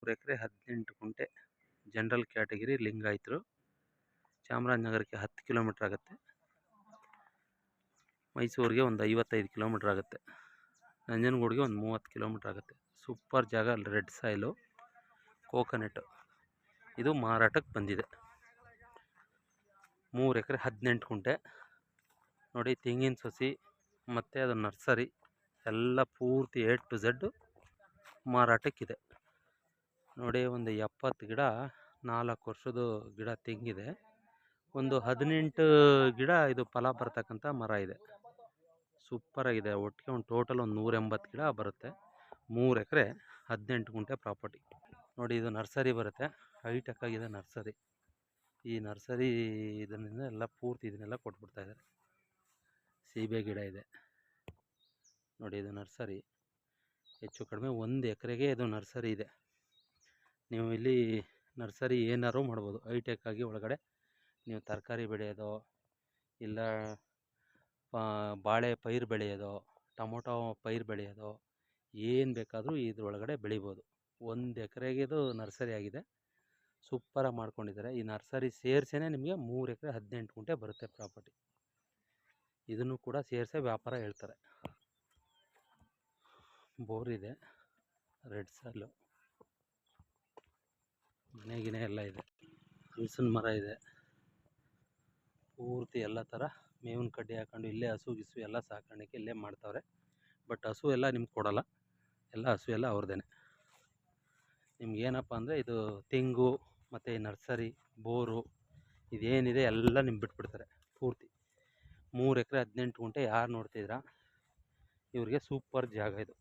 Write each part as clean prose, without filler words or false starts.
4 ಎಕರೆ 18 ಗುಂಟೆ general category ಲಿಂಗಾಯತರು. ಚಾಮರಾಜನಗರಕ್ಕೆ 10 kilometre ಆಗುತ್ತೆ. ಮೈಸೂರಿಗೆ ಒಂದು 55 ಕಿಲೋಮೀಟ್ರ್ ಆಗುತ್ತೆ. ನಂಜನಗೂಡಿಗೆ ಒಂದು 30 ಕಿಲೋಮೀಟ್ರ್ ಆಗುತ್ತೆ. ಸೂಪರ್ ಜಾಗ, ರೆಡ್ ಸಾಯಿಲು, ಕೋಕೋನಟ್. ಇದು ಮಾರಾಟಕ್ಕೆ ಬಂದಿದೆ. 3 ಎಕರೆ 18 ಗುಂಟೆ ನೋಡಿ. ತೆಂಗಿನ ಸಸಿ ಮತ್ತು ಅದು ನರ್ಸರಿ ಎಲ್ಲ ಪೂರ್ತಿ A to Z ಮಾರಾಟಕ್ಕಿದೆ ನೋಡಿ. ಒಂದು 70 ಗಿಡ, 4 ವರ್ಷದ ಗಿಡ ತೆಂಗಿದೆ. ಒಂದು 18 ಗಿಡ ಇದು ಫಲ ಬರ್ತಕ್ಕಂಥ ಮರ ಇದೆ. ಸೂಪರಾಗಿದೆ. ಒಟ್ಟಿಗೆ ಒಂದು ಟೋಟಲ್ ಒಂದು 180 ಗಿಡ ಬರುತ್ತೆ. 3 ಎಕರೆ 18 ಗುಂಟೆ ಪ್ರಾಪರ್ಟಿ ನೋಡಿ. ಇದು ನರ್ಸರಿ ಬರುತ್ತೆ. ಹೈಟೆಕ್ ಆಗಿದೆ ನರ್ಸರಿ. ಈ ನರ್ಸರಿ ಇದರಿಂದ ಎಲ್ಲ ಪೂರ್ತಿ ಇದನ್ನೆಲ್ಲ ಕೊಟ್ಬಿಡ್ತಾಯಿದ್ದಾರೆ. ಸೀಬೆ ಗಿಡ ಇದೆ ನೋಡಿ. ಇದು ನರ್ಸರಿ. ಹೆಚ್ಚು ಕಡಿಮೆ 1 ಎಕರೆಗೆ ಇದು ನರ್ಸರಿ ಇದೆ. ನೀವು ಇಲ್ಲಿ ನರ್ಸರಿ ಏನಾರು ಮಾಡ್ಬೋದು. ಹೈಟೆಕ್ ಆಗಿ ಒಳಗಡೆ ನೀವು ತರಕಾರಿ ಬೆಳೆಯೋದು, ಇಲ್ಲ ಬಾಳೆ ಪೈರು ಬೆಳೆಯೋದು, ಟೊಮೊಟೊ ಪೈರು ಬೆಳೆಯೋದು, ಏನು ಬೇಕಾದರೂ ಇದ್ರೊಳಗಡೆ ಬೆಳಿಬೋದು. 1 ಎಕರೆಗೆ ಇದು ನರ್ಸರಿ ಆಗಿದೆ. ಸೂಪರಾಗಿ ಮಾಡ್ಕೊಂಡಿದ್ದಾರೆ. ಈ ನರ್ಸರಿ ಸೇರಿಸೇ ನಿಮಗೆ 3 ಎಕರೆ 18 ಗುಂಟೆ ಬರುತ್ತೆ ಪ್ರಾಪರ್ಟಿ. ಇದನ್ನು ಕೂಡ ಸೇರಿಸೇ ವ್ಯಾಪಾರ ಹೇಳ್ತಾರೆ. ಬೋರ್ ಇದೆ, ರೆಡ್ ಸಾಲು, ಮನೆಗಿನೇ ಎಲ್ಲ ಇದೆ. ಹಲಸಿನ ಮರ ಇದೆ. ಪೂರ್ತಿ ಎಲ್ಲ ಥರ ಮೇವಿನ ಕಡ್ಡಿ ಹಾಕೊಂಡು ಇಲ್ಲೇ ಹಸು ಗಿಸು ಎಲ್ಲ ಸಾಕಾಣಿಕೆ ಇಲ್ಲೇ ಮಾಡ್ತಾವ್ರೆ. ಬಟ್ ಹಸು ಎಲ್ಲ ನಿಮ್ಗೆ ಕೊಡೋಲ್ಲ. ಎಲ್ಲ ಹಸು ಎಲ್ಲ ಅವ್ರದ್ದೇನೆ. ನಿಮ್ಗೇನಪ್ಪ ಅಂದರೆ ಇದು ತೆಂಗು ಮತ್ತು ನರ್ಸರಿ, ಬೋರು ಇದೇನಿದೆ ಎಲ್ಲ ನಿಮ್ಗೆ ಬಿಟ್ಬಿಡ್ತಾರೆ ಪೂರ್ತಿ. 3 ಎಕರೆ 18 ಗುಂಟೆ ಯಾರು ನೋಡ್ತಿದ್ದೀರಾ, ಇವ್ರಿಗೆ ಸೂಪರ್ ಜಾಗ ಇದು.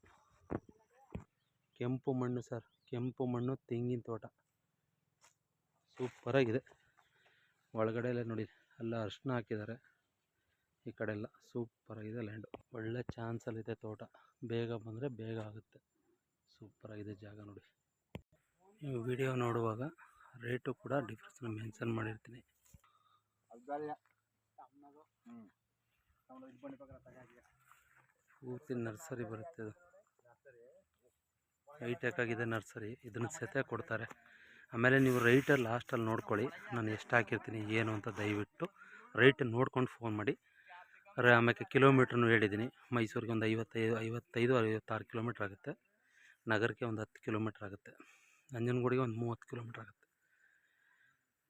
ಕೆಂಪು ಮಣ್ಣು ಸರ್, ಕೆಂಪು ಮಣ್ಣು, ತೆಂಗಿನ ತೋಟ ಸೂಪರಾಗಿದೆ. ಒಳಗಡೆ ಎಲ್ಲ ನೋಡಿ, ಎಲ್ಲ ಅರ್ಶಿನ ಹಾಕಿದ್ದಾರೆ. ಈ ಕಡೆ ಎಲ್ಲ ಸೂಪರಾಗಿದೆ ಲ್ಯಾಂಡು. ಒಳ್ಳೆ ಚಾನ್ಸಲ್ಲಿದೆ ತೋಟ. ಬೇಗ ಬಂದರೆ ಬೇಗ ಆಗುತ್ತೆ. ಸೂಪರಾಗಿದೆ ಜಾಗ ನೋಡಿ. ನೀವು ವಿಡಿಯೋ ನೋಡುವಾಗ ರೇಟು ಕೂಡ ಡಿಫ್ರೆನ್ಸ್ನ ಮೆನ್ಷನ್ ಮಾಡಿರ್ತೀನಿ. ಪೂರ್ತಿ ನರ್ಸರಿ ಬರುತ್ತೆ. ಇದು ಹೈಟೆಕ್ ಆಗಿದೆ ನರ್ಸರಿ. ಇದನ್ನು ಸೆತೆ ಕೊಡ್ತಾರೆ. ಆಮೇಲೆ ನೀವು ರೈಟ್ ಲಾಸ್ಟಲ್ಲಿ ನೋಡ್ಕೊಳ್ಳಿ, ನಾನು ಎಷ್ಟು ಹಾಕಿರ್ತೀನಿ ಏನು ಅಂತ. ದಯವಿಟ್ಟು ರೈಟ್ ನೋಡ್ಕೊಂಡು ಫೋನ್ ಮಾಡಿ. ಆಮೇಲೆ ಕಿಲೋಮೀಟ್ರನ್ನು ಹೇಳಿದ್ದೀನಿ. ಮೈಸೂರಿಗೆ ಒಂದು 55-56 ಕಿಲೋಮೀಟ್ರ್ ಆಗುತ್ತೆ. ನಗರಕ್ಕೆ ಒಂದು 10 ಕಿಲೋಮೀಟ್ರ್ ಆಗುತ್ತೆ. ನಂಜನಗೂಡಿಗೆ ಒಂದು 30 ಕಿಲೋಮೀಟ್ರ್ ಆಗುತ್ತೆ.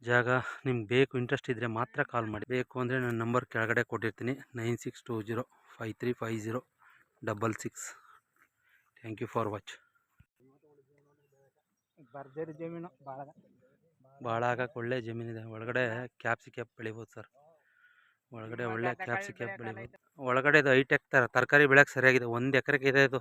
ಜಾಗ ನಿಮ್ಗೆ ಬೇಕು, ಇಂಟ್ರೆಸ್ಟ್ ಇದ್ದರೆ ಮಾತ್ರ ಕಾಲ್ ಮಾಡಿ. ಬೇಕು ಅಂದರೆ ನನ್ನ ನಂಬರ್ ಕೆಳಗಡೆ ಕೊಟ್ಟಿರ್ತೀನಿ, 9620535066. Thank you for watch. ಬರ್ಜರಿ ಜಮೀನು ಭಾಳ ಆಗಕ್ಕೆ ಒಳ್ಳೆ ಜಮೀನಿದೆ. ಒಳಗಡೆ ಕ್ಯಾಪ್ಸಿಕಪ್ ಬೆಳಿಬೋದು ಸರ್. ಒಳಗಡೆ ಒಳ್ಳೆ ಕ್ಯಾಪ್ಸಿಕಪ್ ಬೆಳಿಬೋದು. ಒಳಗಡೆ ಇದು ಹೈಟೆಕ್ ತರಕಾರಿ ಬೆಳೆಯೋಕ್ಕೆ ಸರಿಯಾಗಿದೆ. 1 ಎಕರೆಗೆ ಇದೆ ಇದು.